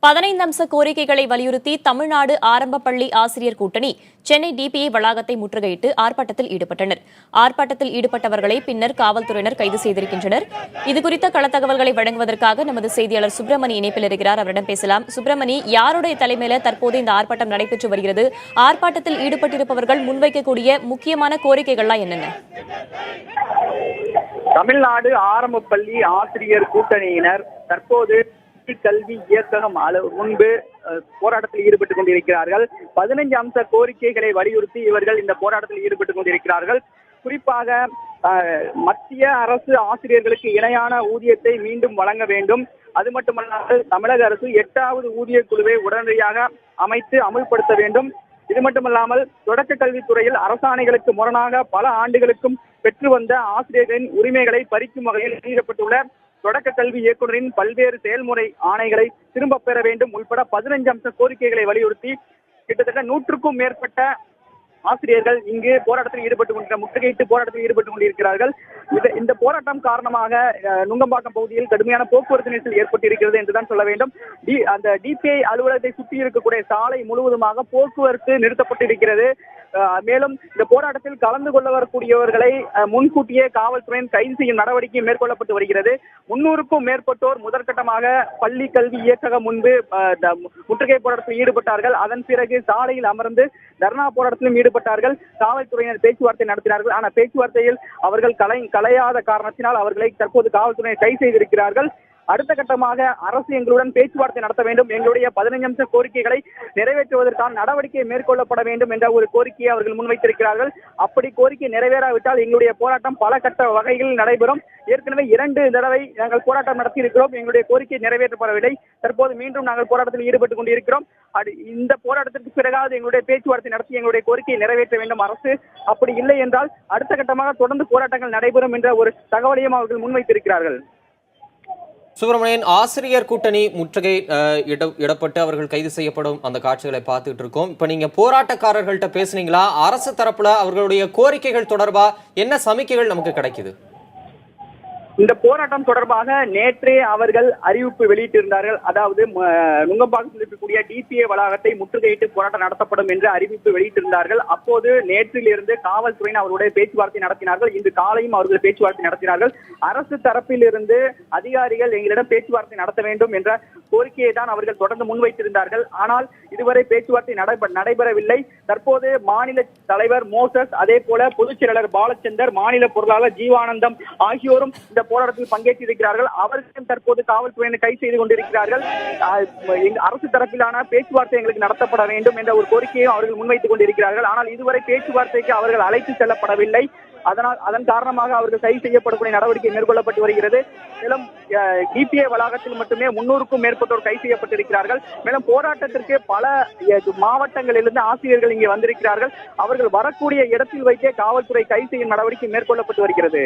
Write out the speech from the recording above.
15 அம்ச கோரிக்கைகளை வலியுறுத்தி தமிழ்நாடு ஆரம்ப பள்ளி ஆசிரியர் கூட்டணி சென்னை டிபிஐ வளாகத்தை முற்றுகையிட்டு ஆர்ப்பாட்டத்தில் ஈடுபட்டனர். ஆர்ப்பாட்டத்தில் ஈடுபட்டவர்களை பின்னர் காவல்துறையினர் கைது செய்திருக்கின்றனர். இதுகுறித்த களத்தகவல்களை வழங்குவதற்காக நமது செய்தியாளர் சுப்பிரமணி இணைப்பில் இருக்கிறார். அவரிடம் பேசலாம். சுப்பிரமணி, யாருடைய தலைமையில தற்போது இந்த ஆர்ப்பாட்டம் நடைபெற்று வருகிறது? ஆர்ப்பாட்டத்தில் ஈடுபட்டிருப்பவர்கள் முன்வைக்கக்கூடிய முக்கியமான கோரிக்கைகள்லாம் என்னென்ன? தமிழ்நாடு ஆரம்ப பள்ளி ஆசிரியர் கூட்டணியினர் தற்போது கல்வி இயக்ககம் முன்பு போராட்டத்தில் ஈடுபட்டுக் கொண்டிருக்கிறார்கள். 15 அம்ச கோரிக்கைகளை வலியுறுத்தி இவர்கள் இந்த போராட்டத்தில் ஈடுபட்டுக் கொண்டிருக்கிறார்கள். குறிப்பாக மத்திய அரசு ஆசிரியர்களுக்கு இணையான ஊதியத்தை மீண்டும் வழங்க வேண்டும். அது மட்டுமல்லாமல் தமிழக அரசு 8வது ஊதிய குழுவை உடனடியாக அமைத்து அமுல்படுத்த வேண்டும். இது மட்டுமல்லாமல் தொடக்க கல்வித்துறையில் அரசாணைகளுக்கு முரணாக பல ஆண்டுகளுக்கும் பெற்று வந்த ஆசிரியர்களின் உரிமைகளை பறிக்கும் வகையில் வெளியிடப்பட்டுள்ள தொடக்க கல்வி இயக்குநரின் பல்வேறு செயல்முறை ஆணைகளை திரும்ப பெற வேண்டும் உள்பட 15 அம்ச கோரிக்கைகளை வலியுறுத்தி கிட்டத்தட்ட 100க்கும் மேற்பட்ட ஆசிரியர்கள் இங்கு போராட்டத்தில் முற்றுகையிட்டு போராட்டத்தில் ஈடுபட்டுக் கொண்டிருக்கிறார்கள். இந்த போராட்டம் காரணமாக நுங்கம்பாக்கம் பகுதியில் கடுமையான போக்குவரத்து நெரிசல் ஏற்பட்டிருக்கிறது என்றுதான் சொல்ல வேண்டும். அந்த டிபிஐ அலுவலகத்தை சுற்றி இருக்கக்கூடிய சாலை முழுவதுமாக போக்குவரத்து நிறுத்தப்பட்டிருக்கிறது. மேலும் இந்த போராட்டத்தில் கலந்து கொள்ள வரக்கூடியவர்களை முன்கூட்டியே காவல்துறையின் கைது செய்யும் நடவடிக்கை மேற்கொள்ளப்பட்டு வருகிறது. 300க்கும் மேற்பட்டோர் முதற்கட்டமாக பள்ளி கல்வி இயக்ககம் முன்பு முற்றுகை போராட்டத்தில் ஈடுபட்டார்கள். அதன் பிறகு சாலையில் அமர்ந்து தர்ணா போராட்டத்திலும் ஈடுபட்டார்கள். காவல்துறையினர் பேச்சுவார்த்தை நடத்தினார்கள். ஆனால் பேச்சுவார்த்தையில் அவர்கள் கலையாத காரணத்தினால் அவர்களை தற்போது காவல்துறையினர் கைது செய்திருக்கிறார்கள். அடுத்த கட்டமாக அரசு எங்களுடன் பேச்சுவார்த்தை நடத்த வேண்டும், எங்களுடைய 15 அம்ச கோரிக்கைகளை நிறைவேற்றுவதற்கான நடவடிக்கை மேற்கொள்ளப்பட வேண்டும் என்ற ஒரு கோரிக்கையை அவர்கள் முன்வைத்திருக்கிறார்கள். அப்படி கோரிக்கை நிறைவேறாவிட்டால் எங்களுடைய போராட்டம் பல கட்ட வகைகளில் நடைபெறும். ஏற்கனவே 2 தடவை நாங்கள் போராட்டம் நடத்தியிருக்கிறோம். எங்களுடைய கோரிக்கை நிறைவேற்றப்படவில்லை. தற்போது மீண்டும் நாங்கள் போராட்டத்தில் ஈடுபட்டுக் கொண்டிருக்கிறோம். இந்த போராட்டத்திற்கு பிறகாவது எங்களுடைய பேச்சுவார்த்தை நடத்தி எங்களுடைய கோரிக்கையை நிறைவேற்ற வேண்டும் அரசு. அப்படி இல்லை என்றால் அடுத்த கட்டமாக தொடர்ந்து போராட்டங்கள் நடைபெறும் என்ற ஒரு தகவலையும் அவர்கள் முன்வைத்திருக்கிறார்கள். சுப்பிரமணியன், ஆசிரியர் கூட்டணி முற்றுகை இடப்பட்டு அவர்கள் கைது செய்யப்படும் அந்த காட்சிகளை பார்த்துட்டு இருக்கோம். இப்ப நீங்க போராட்டக்காரர்கள்ட்ட பேசுனீங்களா? அரசு தரப்புல அவர்களுடைய கோரிக்கைகள் தொடர்பா என்ன சமிக்கைகள் நமக்கு கிடைக்குது? இந்த போராட்டம் தொடர்பாக நேற்றே அவர்கள் அறிவிப்பு வெளியிட்டிருந்தார்கள். அதாவது நுங்கம்பாக்கத்தில் இருக்கக்கூடிய டிபிஐ வளாகத்தை முற்றுகையிட்டு போராட்டம் நடத்தப்படும் என்று அறிவிப்பு வெளியிட்டிருந்தார்கள். அப்போது நேற்றிலிருந்து காவல்துறையினர் அவர்களுடைய பேச்சுவார்த்தை நடத்தினார்கள். இன்று காலையும் அவர்கள் பேச்சுவார்த்தை நடத்தினார்கள். அரசு தரப்பில் இருந்து அதிகாரிகள் எங்களிடம் பேச்சுவார்த்தை நடத்த வேண்டும் என்ற கோரிக்கையை தான் அவர்கள் தொடர்ந்து முன்வைத்திருந்தார்கள். ஆனால் இதுவரை பேச்சுவார்த்தை நடைபெறவில்லை. தற்போது மாநில தலைவர் மோசஸ், அதே போல பொதுச் செயலாளர் பாலச்சந்தர், மாநில பொருளாளர் ஜீவானந்தம் ஆகியோரும் இந்த போராட்டத்தில் பங்கேற்றிருக்கிறார்கள். அவர்களும் தற்போது காவல்துறையினர் கைது செய்து கொண்டிருக்கிறார்கள். அரசு தரப்பிலான பேச்சுவார்த்தை எங்களுக்கு நடத்தப்பட வேண்டும் என்ற ஒரு கோரிக்கையும் அவர்கள் முன்வைத்துக் கொண்டிருக்கிறார்கள். ஆனால் இதுவரை பேச்சுவார்த்தைக்கு அவர்கள் அழைத்து செல்லப்படவில்லை. அதன் காரணமாக அவர்கள் கைது செய்யப்படக்கூடிய நடவடிக்கை மேற்கொள்ளப்பட்டு வருகிறது. மேலும் டிபிஐ வளாகத்தில் மட்டுமே 300க்கும் மேற்பட்டோர் கைது செய்யப்பட்டிருக்கிறார்கள். மேலும் போராட்டத்திற்கு பல மாவட்டங்களிலிருந்து ஆசிரியர்கள் இங்கே வந்திருக்கிறார்கள். அவர்கள் வரக்கூடிய இடத்தில் வைத்தே காவல்துறை கைது செய்யும் நடவடிக்கை மேற்கொள்ளப்பட்டு வருகிறது.